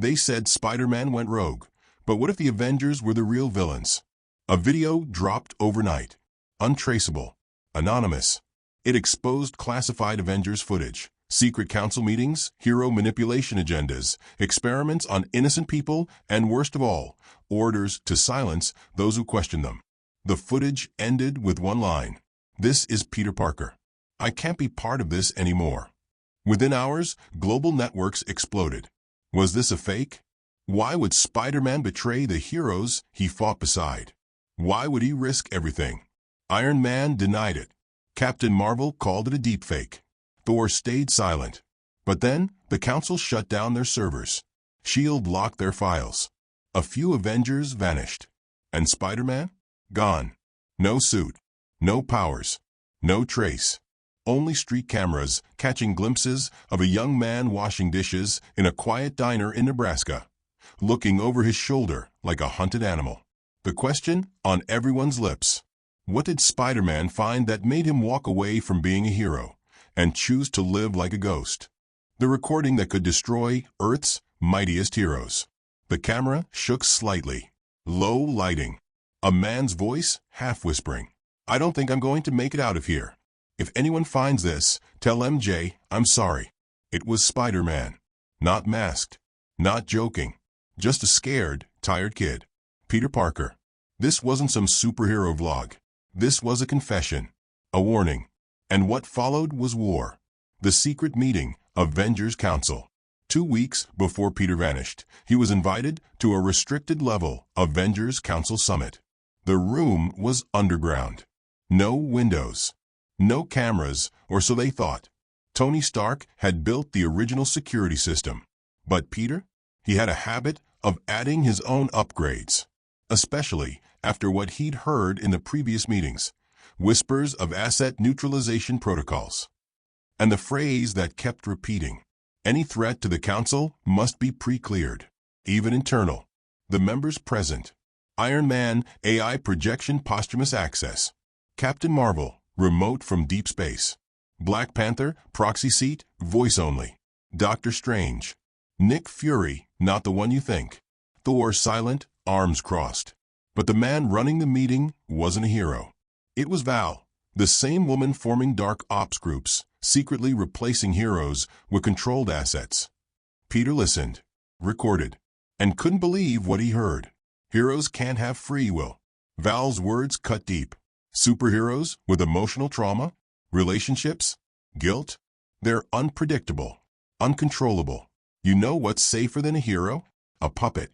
They said Spider-Man went rogue, but what if the Avengers were the real villains? A video dropped overnight. Untraceable. Anonymous. It exposed classified Avengers footage, secret council meetings, hero manipulation agendas, experiments on innocent people, and worst of all, orders to silence those who question them. The footage ended with one line. "This is Peter Parker. I can't be part of this anymore." Within hours, global networks exploded. Was this a fake? Why would Spider-Man betray the heroes he fought beside? Why would he risk everything? Iron Man denied it. Captain Marvel called it a deepfake. Thor stayed silent. But then, the Council shut down their servers. S.H.I.E.L.D. locked their files. A few Avengers vanished. And Spider-Man? Gone. No suit. No powers. No trace. Only street cameras catching glimpses of a young man washing dishes in a quiet diner in Nebraska, looking over his shoulder like a hunted animal. The question on everyone's lips: what did Spider-Man find that made him walk away from being a hero and choose to live like a ghost? The recording that could destroy Earth's mightiest heroes. The camera shook slightly. Low lighting. A man's voice half whispering, "I don't think I'm going to make it out of here. If anyone finds this, tell MJ I'm sorry." It was Spider-Man. Not masked. Not joking. Just a scared, tired kid. Peter Parker. This wasn't some superhero vlog. This was a confession. A warning. And what followed was war. The secret meeting, Avengers Council. 2 weeks before Peter vanished, he was invited to a restricted-level Avengers Council summit. The room was underground. No windows. No cameras, or so they thought. Tony Stark had built the original security system. But Peter? He had a habit of adding his own upgrades. Especially after what he'd heard in the previous meetings. Whispers of asset neutralization protocols. And the phrase that kept repeating: any threat to the Council must be pre-cleared. Even internal. The members present. Iron Man, AI projection posthumous access. Captain Marvel, remote from deep space. Black Panther, proxy seat, voice only. Doctor Strange. Nick Fury, not the one you think. Thor silent, arms crossed. But the man running the meeting wasn't a hero. It was Val, the same woman forming dark ops groups, secretly replacing heroes with controlled assets. Peter listened, recorded, and couldn't believe what he heard. Heroes can't have free will. Val's words cut deep. Superheroes with emotional trauma, relationships, guilt, they're unpredictable, uncontrollable. You know what's safer than a hero? A puppet.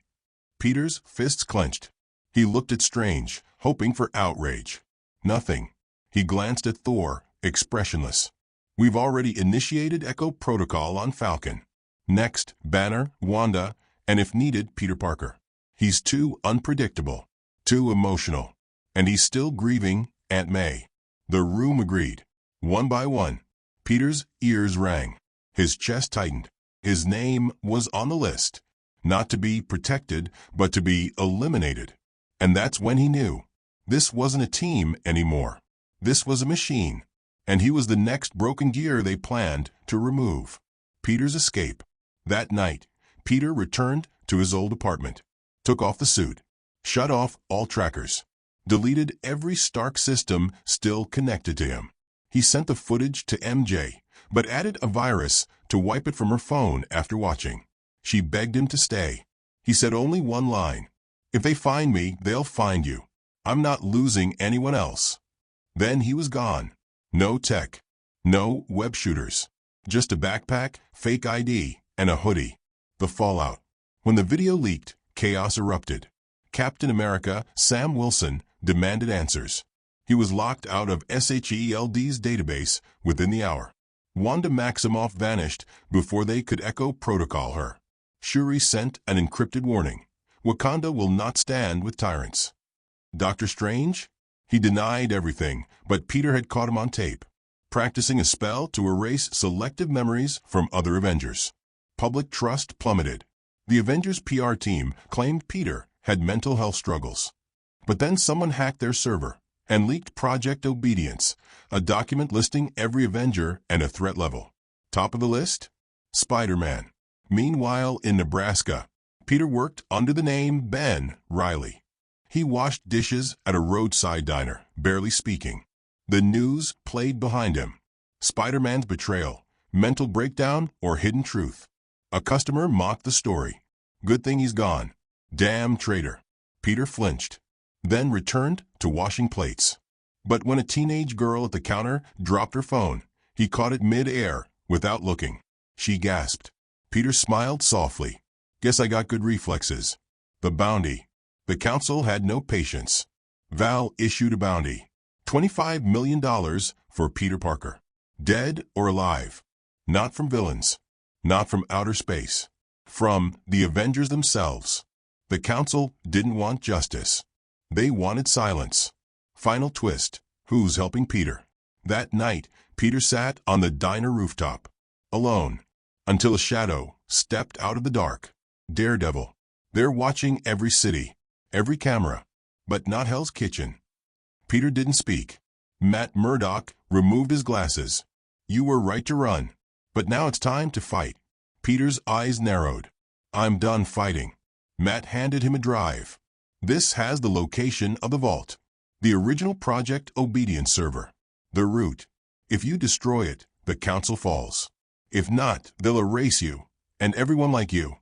Peter's fists clenched. He looked at Strange, hoping for outrage. Nothing. He glanced at Thor, expressionless. We've already initiated Echo Protocol on Falcon. Next, Banner, Wanda, and if needed, Peter Parker. He's too unpredictable, too emotional. And he's still grieving Aunt May. The room agreed. One by one, Peter's ears rang. His chest tightened. His name was on the list. Not to be protected, but to be eliminated. And that's when he knew. This wasn't a team anymore. This was a machine. And he was the next broken gear they planned to remove. Peter's escape. That night, Peter returned to his old apartment. Took off the suit. Shut off all trackers. Deleted every Stark system still connected to him. He sent the footage to MJ, but added a virus to wipe it from her phone after watching. She begged him to stay. He said only one line: "If they find me, they'll find you. I'm not losing anyone else." Then he was gone. No tech. No web shooters. Just a backpack, fake ID, and a hoodie. The fallout. When the video leaked, chaos erupted. Captain America, Sam Wilson, demanded answers. He was locked out of S.H.I.E.L.D's database within the hour. Wanda Maximoff vanished before they could Echo Protocol her. Shuri sent an encrypted warning. Wakanda will not stand with tyrants. Doctor Strange? He denied everything, but Peter had caught him on tape, practicing a spell to erase selective memories from other Avengers. Public trust plummeted. The Avengers PR team claimed Peter had mental health struggles. But then someone hacked their server and leaked Project Obedience, a document listing every Avenger and a threat level. Top of the list? Spider-Man. Meanwhile, in Nebraska, Peter worked under the name Ben Riley. He washed dishes at a roadside diner, barely speaking. The news played behind him. Spider-Man's betrayal, mental breakdown, or hidden truth. A customer mocked the story. Good thing he's gone. Damn traitor. Peter flinched, then returned to washing plates. But when a teenage girl at the counter dropped her phone, he caught it mid-air without looking. She gasped. Peter smiled softly. Guess I got good reflexes. The bounty. The council had no patience. Val issued a bounty. $25 million for Peter Parker. Dead or alive. Not from villains. Not from outer space. From the Avengers themselves. The council didn't want justice. They wanted silence. Final twist. Who's helping Peter? That night, Peter sat on the diner rooftop. Alone. Until a shadow stepped out of the dark. Daredevil. They're watching every city. Every camera. But not Hell's Kitchen. Peter didn't speak. Matt Murdock removed his glasses. You were right to run. But now it's time to fight. Peter's eyes narrowed. I'm done fighting. Matt handed him a drive. This has the location of the vault. The original Project Obedience server. The root. If you destroy it, the council falls. If not, they'll erase you, and everyone like you.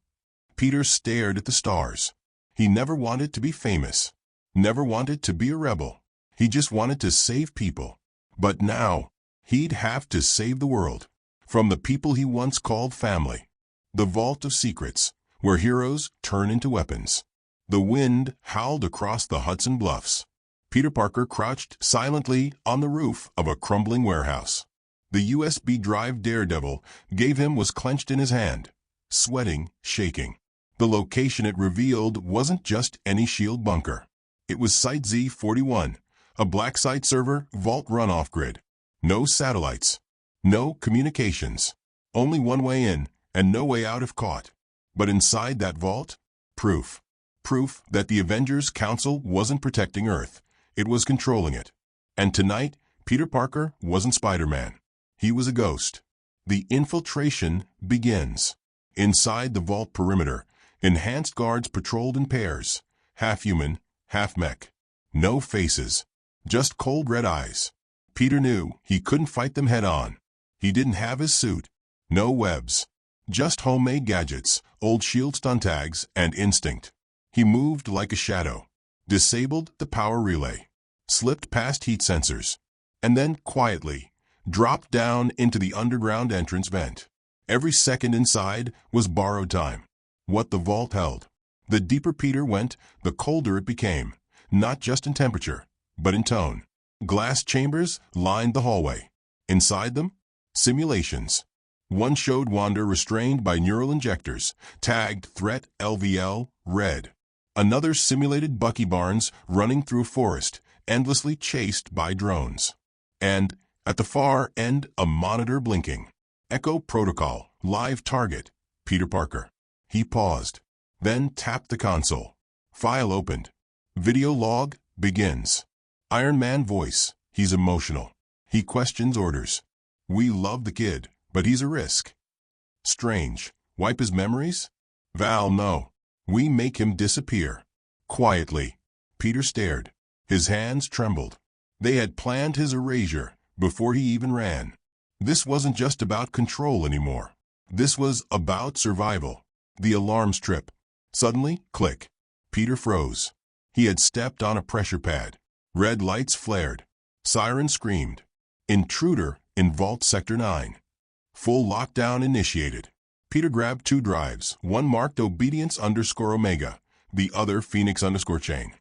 Peter stared at the stars. He never wanted to be famous. Never wanted to be a rebel. He just wanted to save people. But now, he'd have to save the world. From the people he once called family. The vault of secrets, where heroes turn into weapons. The wind howled across the Hudson Bluffs. Peter Parker crouched silently on the roof of a crumbling warehouse. The USB drive Daredevil gave him was clenched in his hand, sweating, shaking. The location it revealed wasn't just any shield bunker. It was Site Z41, a black site server vault runoff grid. No satellites. No communications. Only one way in and no way out if caught. But inside that vault, proof. Proof that the Avengers Council wasn't protecting Earth. It was controlling it. And tonight, Peter Parker wasn't Spider-Man. He was a ghost. The infiltration begins. Inside the vault perimeter, enhanced guards patrolled in pairs, half human, half mech. No faces. Just cold red eyes. Peter knew he couldn't fight them head-on. He didn't have his suit. No webs. Just homemade gadgets, old shield stun tags, and instinct. He moved like a shadow. Disabled the power relay. Slipped past heat sensors. And then, quietly, dropped down into the underground entrance vent. Every second inside was borrowed time. What the vault held. The deeper Peter went, the colder it became. Not just in temperature, but in tone. Glass chambers lined the hallway. Inside them, simulations. One showed Wanda restrained by neural injectors, tagged Threat LVL Red. Another simulated Bucky Barnes running through a forest, endlessly chased by drones. And, at the far end, a monitor blinking. Echo Protocol, live target, Peter Parker. He paused, then tapped the console. File opened. Video log begins. Iron Man voice, he's emotional. He questions orders. We love the kid, but he's a risk. Strange, wipe his memories? Val, no. We make him disappear. Quietly. Peter stared. His hands trembled. They had planned his erasure before he even ran. This wasn't just about control anymore. This was about survival. The alarms trip. Suddenly, click. Peter froze. He had stepped on a pressure pad. Red lights flared. Siren screamed. Intruder in Vault Sector 9. Full lockdown initiated. Peter grabbed two drives, one marked Obedience_Omega, the other Phoenix_Chain.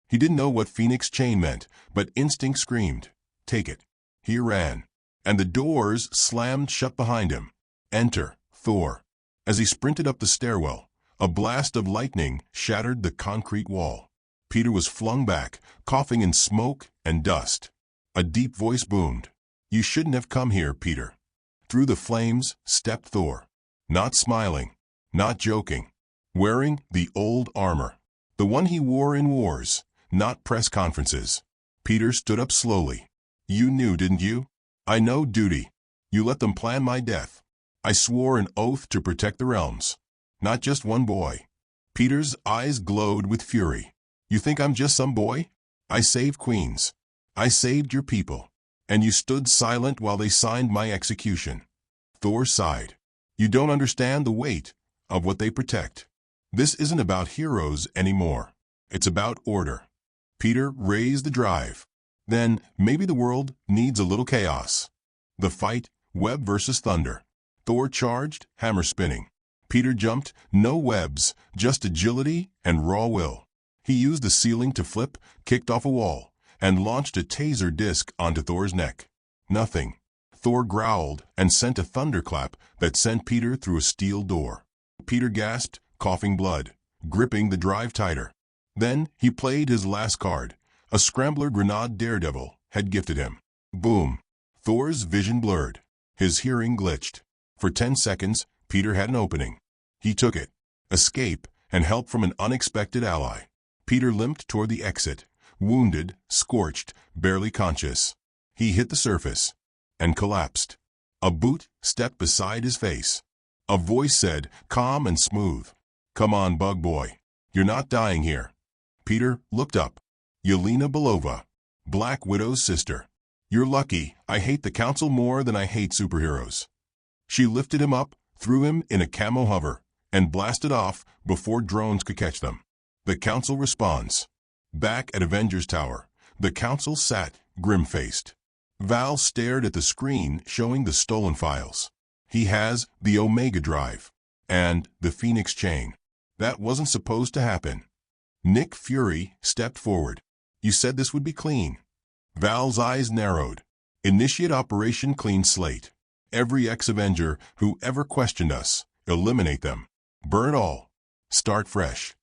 He didn't know what Phoenix Chain meant, but instinct screamed, take it. He ran, and the doors slammed shut behind him. Enter, Thor. As he sprinted up the stairwell, a blast of lightning shattered the concrete wall. Peter was flung back, coughing in smoke and dust. A deep voice boomed. You shouldn't have come here, Peter. Through the flames stepped Thor. Not smiling, not joking. Wearing the old armor. The one he wore in wars, not press conferences. Peter stood up slowly. You knew, didn't you? I know duty. You let them plan my death. I swore an oath to protect the realms. Not just one boy. Peter's eyes glowed with fury. You think I'm just some boy? I saved queens. I saved your people. And you stood silent while they signed my execution. Thor sighed. You don't understand the weight of what they protect. This isn't about heroes anymore. It's about order. Peter raised the drive. Then, maybe the world needs a little chaos. The fight, web versus thunder. Thor charged, hammer spinning. Peter jumped, no webs, just agility and raw will. He used the ceiling to flip, kicked off a wall, and launched a taser disc onto Thor's neck. Nothing. Thor growled and sent a thunderclap that sent Peter through a steel door. Peter gasped, coughing blood, gripping the drive tighter. Then he played his last card. A scrambler grenade Daredevil had gifted him. Boom. Thor's vision blurred. His hearing glitched. For 10 seconds, Peter had an opening. He took it. Escape and help from an unexpected ally. Peter limped toward the exit, wounded, scorched, barely conscious. He hit the surface and collapsed. A boot stepped beside his face. A voice said, calm and smooth, "Come on, bug boy. You're not dying here." Peter looked up. Yelena Belova, Black Widow's sister. "You're lucky. I hate the Council more than I hate superheroes." She lifted him up, threw him in a camo hover, and blasted off before drones could catch them. The Council responds. Back at Avengers Tower, the Council sat, grim-faced. Val stared at the screen showing the stolen files. He has the Omega Drive and the Phoenix Chain. That wasn't supposed to happen. Nick Fury stepped forward. You said this would be clean. Val's eyes narrowed. Initiate Operation Clean Slate. Every ex-Avenger who ever questioned us, eliminate them. Burn all. Start fresh.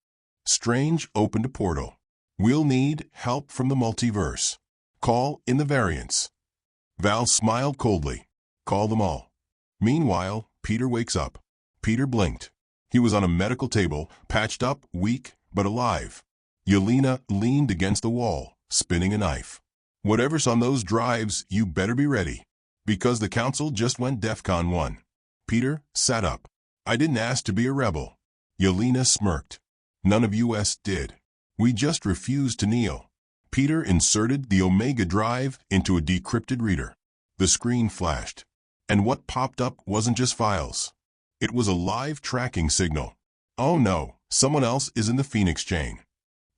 Strange opened a portal. We'll need help from the multiverse. Call in the variants. Val smiled coldly. Call them all. Meanwhile, Peter wakes up. Peter blinked. He was on a medical table, patched up, weak, but alive. Yelena leaned against the wall, spinning a knife. Whatever's on those drives, you better be ready. Because the Council just went DEFCON 1. Peter sat up. I didn't ask to be a rebel. Yelena smirked. None of us did. We just refused to kneel. Peter inserted the Omega Drive into a decrypted reader. The screen flashed. And what popped up wasn't just files. It was a live tracking signal. Oh no, someone else is in the Phoenix Chain.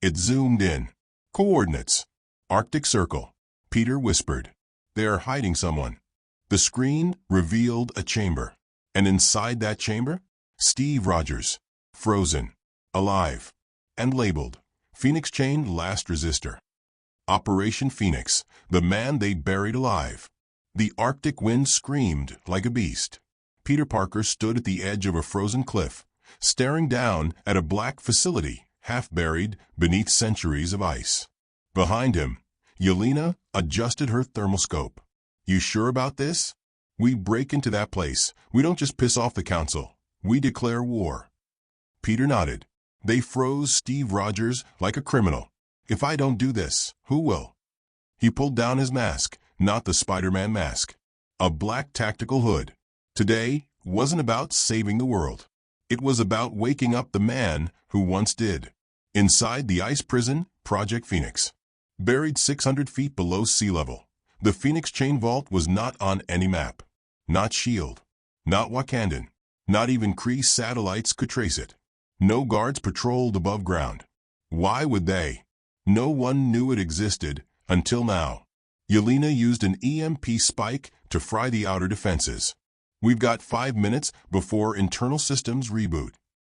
It zoomed in. Coordinates. Arctic Circle. Peter whispered. They are hiding someone. The screen revealed a chamber. And inside that chamber, Steve Rogers, frozen, alive, and labeled Phoenix Chain Last Resistor. Operation Phoenix, the man they buried alive. The Arctic wind screamed like a beast. Peter Parker stood at the edge of a frozen cliff, staring down at a black facility half buried beneath centuries of ice. Behind him, Yelena adjusted her thermoscope. You sure about this? We break into that place. We don't just piss off the Council. We declare war. Peter nodded. They froze Steve Rogers like a criminal. If I don't do this, who will? He pulled down his mask, not the Spider-Man mask. A black tactical hood. Today wasn't about saving the world. It was about waking up the man who once did. Inside the ice prison, Project Phoenix. Buried 600 feet below sea level. The Phoenix Chain Vault was not on any map. Not S.H.I.E.L.D. Not Wakandan. Not even Kree satellites could trace it. No guards patrolled above ground. Why would they? No one knew it existed until now. Yelena used an EMP spike to fry the outer defenses. We've got 5 minutes before internal systems reboot.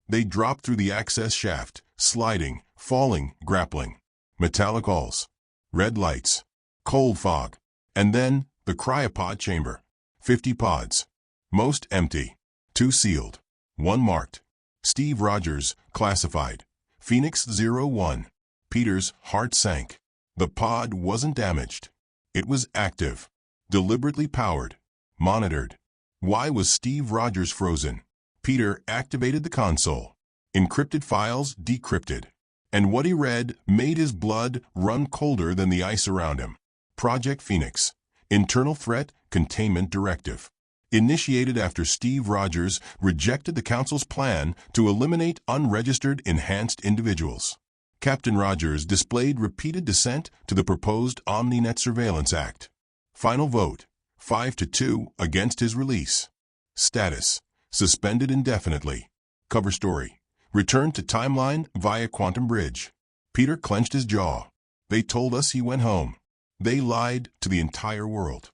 They dropped through the access shaft, sliding, falling, grappling. Metallic halls. Red lights. Cold fog. And then the cryopod chamber. 50 pods. Most empty. 2 sealed. 1 marked. Steve Rogers, classified. Phoenix 01. Peter's heart sank. The pod wasn't damaged. It was active. Deliberately powered. Monitored. Why was Steve Rogers frozen? Peter activated the console. Encrypted files decrypted. And what he read made his blood run colder than the ice around him. Project Phoenix. Internal Threat Containment Directive. initiated after Steve Rogers rejected the Council's plan to eliminate unregistered enhanced individuals. Captain Rogers displayed repeated dissent to the proposed OmniNet Surveillance Act. Final vote, 5-2 against his release. Status, suspended indefinitely. Cover story, returned to timeline via Quantum Bridge. Peter clenched his jaw. They told us he went home. They lied to the entire world.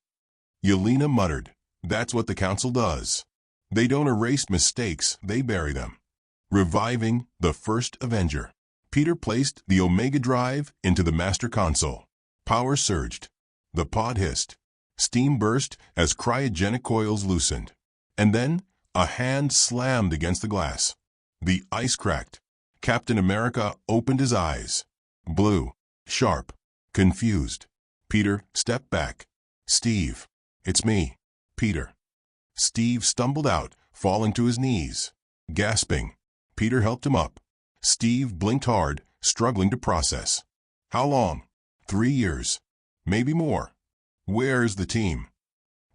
Yelena muttered, "That's what the Council does. They don't erase mistakes, they bury them." Reviving the first Avenger. Peter placed the Omega Drive into the Master Console. Power surged. The pod hissed. Steam burst as cryogenic coils loosened. And then, a hand slammed against the glass. The ice cracked. Captain America opened his eyes. Blue, sharp, confused. Peter stepped back. "Steve, it's me, Peter." Steve stumbled out, falling to his knees. Gasping, Peter helped him up. Steve blinked hard, struggling to process. "How long?" 3 years. Maybe more. "Where's the team?"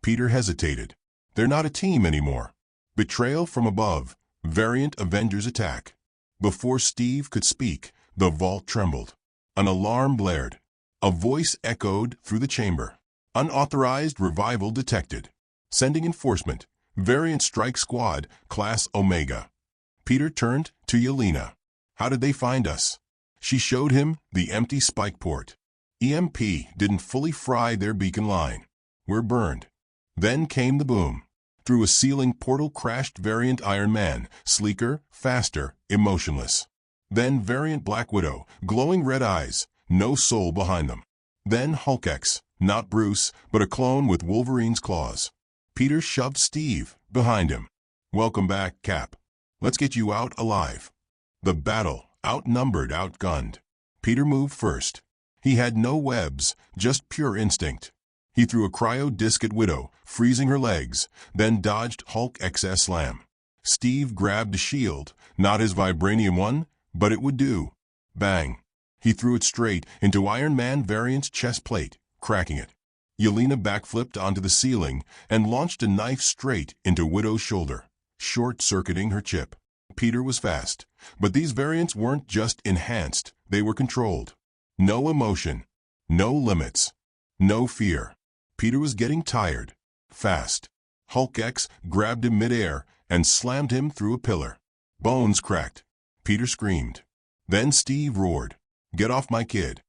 Peter hesitated. "They're not a team anymore." Betrayal from above. Variant Avengers attack. Before Steve could speak, the vault trembled. An alarm blared. A voice echoed through the chamber. "Unauthorized revival detected. Sending enforcement. Variant Strike Squad, Class Omega." Peter turned to Yelena. "How did they find us?" She showed him the empty spike port. EMP didn't fully fry their beacon line. "We're burned." Then came the boom. Through a ceiling portal crashed Variant Iron Man, sleeker, faster, emotionless. Then Variant Black Widow, glowing red eyes, no soul behind them. Then Hulk X, not Bruce, but a clone with Wolverine's claws. Peter shoved Steve behind him. "Welcome back, Cap. Let's get you out alive." The battle, outnumbered, outgunned. Peter moved first. He had no webs, just pure instinct. He threw a cryo disc at Widow, freezing her legs, then dodged Hulk XS slam. Steve grabbed a shield, not his vibranium one, but it would do. Bang. He threw it straight into Iron Man Variant's chest plate, cracking it. Yelena backflipped onto the ceiling and launched a knife straight into Widow's shoulder, short-circuiting her chip. Peter was fast, but these variants weren't just enhanced, they were controlled. No emotion, no limits, no fear. Peter was getting tired, fast. Hulk X grabbed him midair and slammed him through a pillar. Bones cracked. Peter screamed. Then Steve roared, "Get off my kid."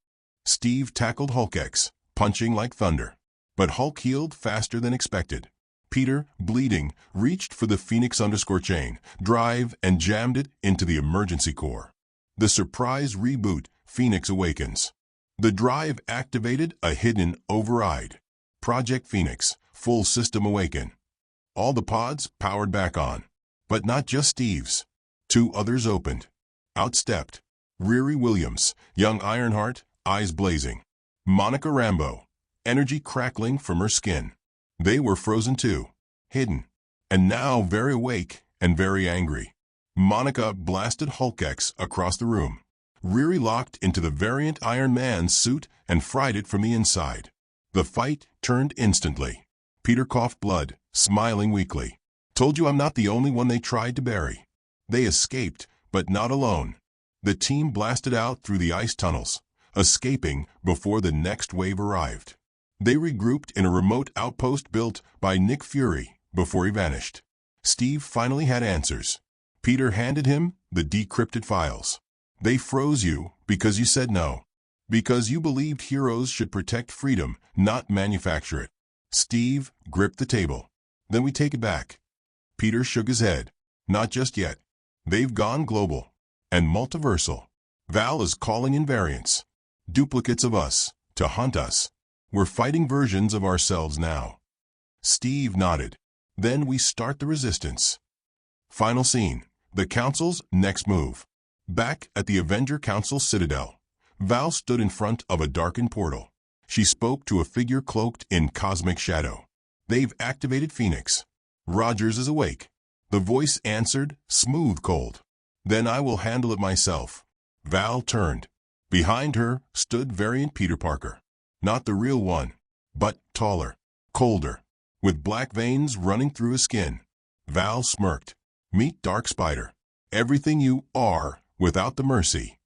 Steve tackled Hulk X, punching like thunder. But Hulk healed faster than expected. Peter, bleeding, reached for the Phoenix_chain, drive, and jammed it into the emergency core. The surprise reboot, Phoenix Awakens. The drive activated a hidden override. Project Phoenix, full system awaken. All the pods powered back on. But not just Steve's. 2 others opened. Out stepped Riri Williams, young Ironheart, eyes blazing. Monica Rambeau, energy crackling from her skin. They were frozen too, hidden, and now very awake and very angry. Monica blasted Hulk X across the room. Riri locked into the Variant Iron Man's suit and fried it from the inside. The fight turned instantly. Peter coughed blood, smiling weakly. "Told you I'm not the only one they tried to bury." They escaped, but not alone. The team blasted out through the ice tunnels, escaping before the next wave arrived. They regrouped in a remote outpost built by Nick Fury before he vanished. Steve finally had answers. Peter handed him the decrypted files. "They froze you because you said no. Because you believed heroes should protect freedom, not manufacture it." Steve gripped the table. "Then we take it back." Peter shook his head. "Not just yet. They've gone global. And multiversal. Val is calling in variants. Duplicates of us, to hunt us. We're fighting versions of ourselves now." Steve nodded. "Then we start the resistance." Final scene. The Council's next move. Back at the Avenger Council Citadel, Val stood in front of a darkened portal. She spoke to a figure cloaked in cosmic shadow. "They've activated Phoenix. Rogers is awake." The voice answered, smooth cold. "Then I will handle it myself." Val turned. Behind her stood Variant Peter Parker. Not the real one, but taller, colder, with black veins running through his skin. Val smirked. Meet Dark Spider. Everything you are without the mercy.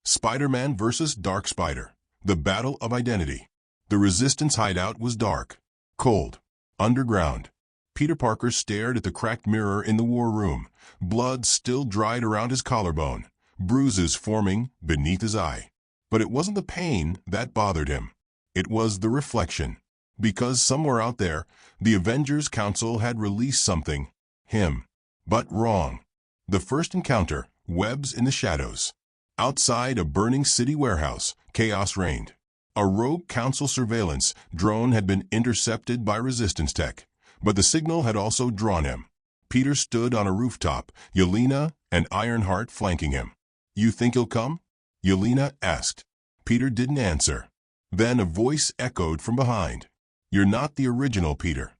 Spider-Man versus Dark Spider. The battle of identity. The Resistance hideout was dark, cold, underground. Peter Parker stared at the cracked mirror in the war room, blood still dried around his collarbone, bruises forming beneath his eye. But it wasn't the pain that bothered him. It was the reflection. Because somewhere out there, the Avengers Council had released something. Him. But wrong. The first encounter, webs in the shadows. Outside a burning city warehouse, chaos reigned. A rogue council surveillance drone had been intercepted by Resistance tech, but the signal had also drawn him. Peter stood on a rooftop, Yelena and Ironheart flanking him. You think he'll come? Yelena asked. Peter didn't answer. Then a voice echoed from behind. You're not the original Peter.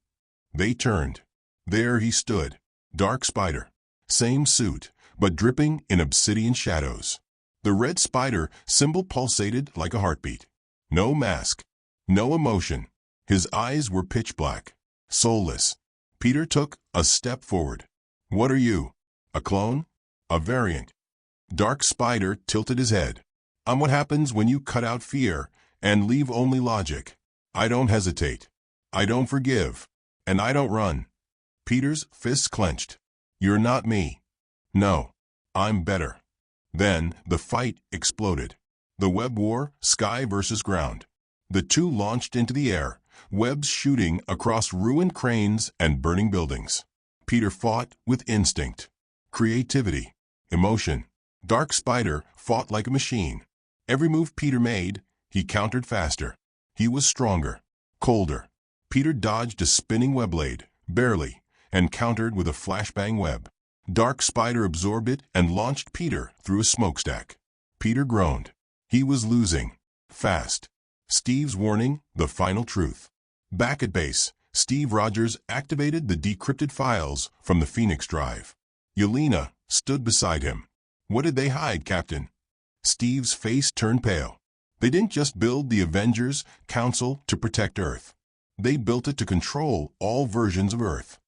They turned. There he stood. Dark Spider. Same suit, but dripping in obsidian shadows. The red spider symbol pulsated like a heartbeat. No mask. No emotion. His eyes were pitch black. Soulless. Peter took a step forward. What are you? A clone? A variant? Dark Spider tilted his head. I'm what happens when you cut out fear and leave only logic. I don't hesitate. I don't forgive. And I don't run. Peter's fists clenched. You're not me. No. I'm better. Then the fight exploded. The web war, sky versus ground. The two launched into the air, webs shooting across ruined cranes and burning buildings. Peter fought with instinct, creativity, emotion. Dark Spider fought like a machine. Every move Peter made, he countered faster. He was stronger, colder. Peter dodged a spinning web blade, barely, and countered with a flashbang web. Dark Spider absorbed it and launched Peter through a smokestack. Peter groaned. He was losing. Fast. Steve's warning, the final truth. Back at base, Steve Rogers activated the decrypted files from the Phoenix Drive. Yelena stood beside him. What did they hide, Captain? Steve's face turned pale. They didn't just build the Avengers Council to protect Earth. They built it to control all versions of Earth.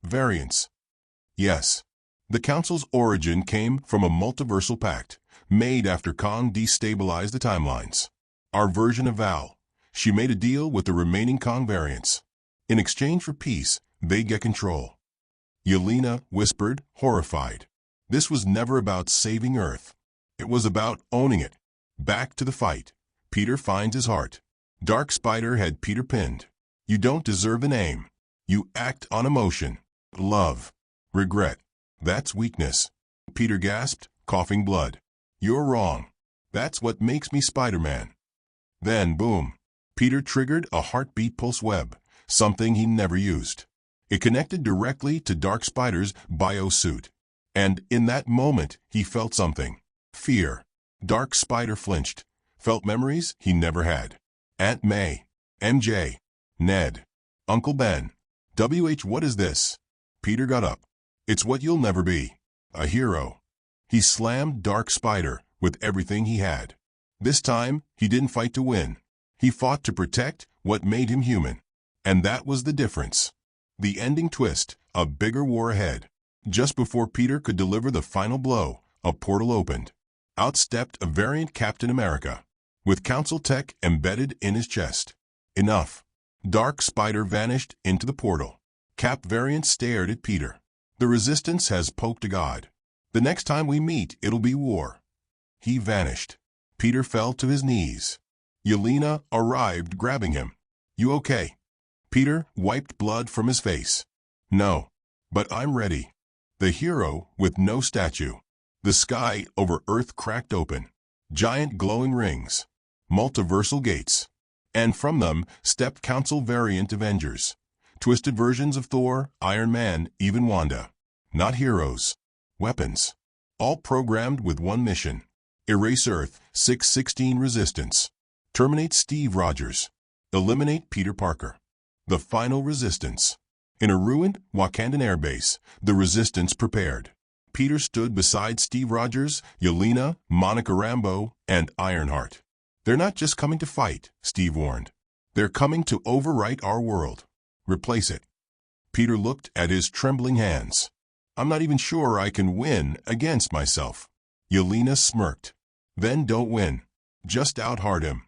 Variants. Yes. The Council's origin came from a multiversal pact, made after Kong destabilized the timelines. Our version of Val. She made a deal with the remaining Kong variants. In exchange for peace, they get control. Yelena whispered, horrified. This was never about saving Earth. It was about owning it. Back to the fight. Peter finds his heart. Dark Spider had Peter pinned. You don't deserve an aim. You act on emotion. Love. Regret. That's weakness. Peter gasped, coughing blood. You're wrong. That's what makes me Spider-Man. Then, boom. Peter triggered a heartbeat pulse web, something he never used. It connected directly to Dark Spider's biosuit. And in that moment, he felt something. Fear. Dark Spider flinched, felt memories he never had. Aunt May. MJ. Ned. Uncle Ben. What is this? Peter got up. It's what you'll never be. A hero. He slammed Dark Spider with everything he had. This time, he didn't fight to win. He fought to protect what made him human. And that was the difference. The ending twist, a bigger war ahead. Just before Peter could deliver the final blow, a portal opened. Out stepped a variant Captain America, with Council tech embedded in his chest. Enough. Dark Spider vanished into the portal. Cap variant stared at Peter. The Resistance has poked a god. The next time we meet, it'll be war. He vanished. Peter fell to his knees. Yelena arrived, grabbing him. You okay? Peter wiped blood from his face. No. But I'm ready. The hero with no statue. The sky over Earth cracked open. Giant glowing rings. Multiversal gates. And from them stepped Council variant Avengers. Twisted versions of Thor, Iron Man, even Wanda. Not heroes. Weapons. All programmed with one mission. Erase Earth 616 Resistance. Terminate Steve Rogers. Eliminate Peter Parker. The final Resistance. In a ruined Wakandan airbase, the Resistance prepared. Peter stood beside Steve Rogers, Yelena, Monica Rambeau, and Ironheart. They're not just coming to fight, Steve warned. They're coming to overwrite our world. Replace it. Peter looked at his trembling hands. I'm not even sure I can win against myself. Yelena smirked. Then don't win. Just outheart him.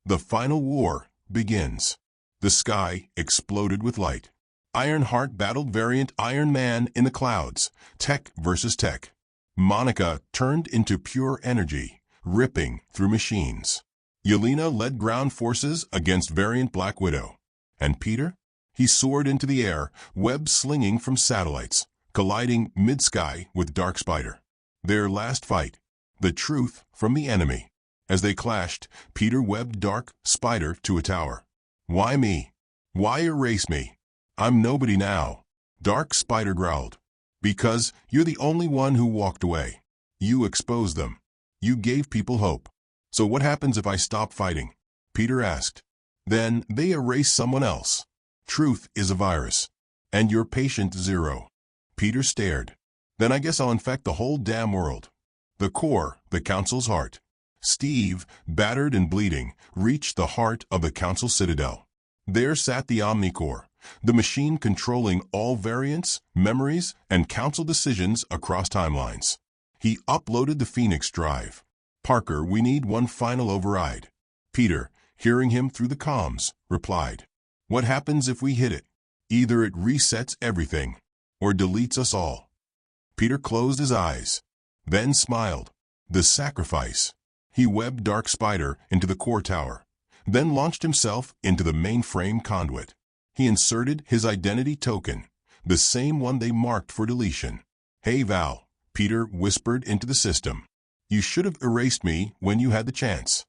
The final war begins. The sky exploded with light. Ironheart battled variant Iron Man in the clouds. Tech versus tech. Monica turned into pure energy, ripping through machines. Yelena led ground forces against variant Black Widow. And Peter? He soared into the air, webs slinging from satellites, colliding mid-sky with Dark Spider. Their last fight. The truth from the enemy. As they clashed, Peter webbed Dark Spider to a tower. Why me? Why erase me? I'm nobody now. Dark Spider growled. Because you're the only one who walked away. You exposed them. You gave people hope. So what happens if I stop fighting? Peter asked. Then they erase someone else. Truth is a virus. And you're patient zero. Peter stared. Then I guess I'll infect the whole damn world. The core, the council's heart. Steve, battered and bleeding, reached the heart of the council citadel. There sat the Omnicore, the machine controlling all variants, memories, and council decisions across timelines. He uploaded the Phoenix drive. Parker, we need one final override. Peter, hearing him through the comms, replied. What happens if we hit it? Either it resets everything, or deletes us all. Peter closed his eyes, then smiled. The sacrifice. He webbed Dark Spider into the core tower, then launched himself into the mainframe conduit. He inserted his identity token, the same one they marked for deletion. Hey Val, Peter whispered into the system. You should have erased me when you had the chance.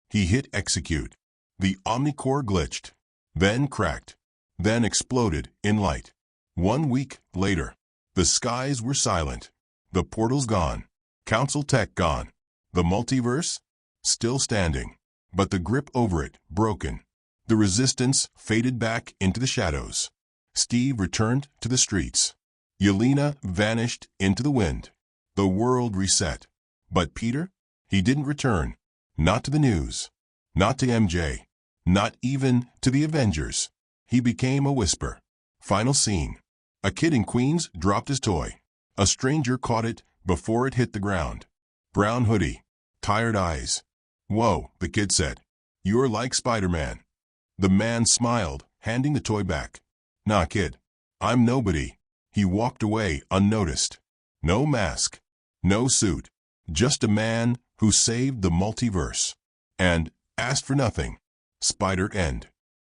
He hit execute. The Omnicore glitched, then cracked, then exploded in light. 1 week later, the skies were silent. The portals gone. Council tech gone. The multiverse? Still standing. But the grip over it broken. The resistance faded back into the shadows. Steve returned to the streets. Yelena vanished into the wind. The world reset. But Peter? He didn't return. Not to the news. Not to MJ. Not even to the Avengers. He became a whisper. Final scene. A kid in Queens dropped his toy. A stranger caught it before it hit the ground. Brown hoodie. Tired eyes. Whoa, the kid said. You're like Spider-Man. The man smiled, handing the toy back. Nah, kid. I'm nobody. He walked away unnoticed. No mask. No suit. Just a man who saved the multiverse. And asked for nothing. Spider End.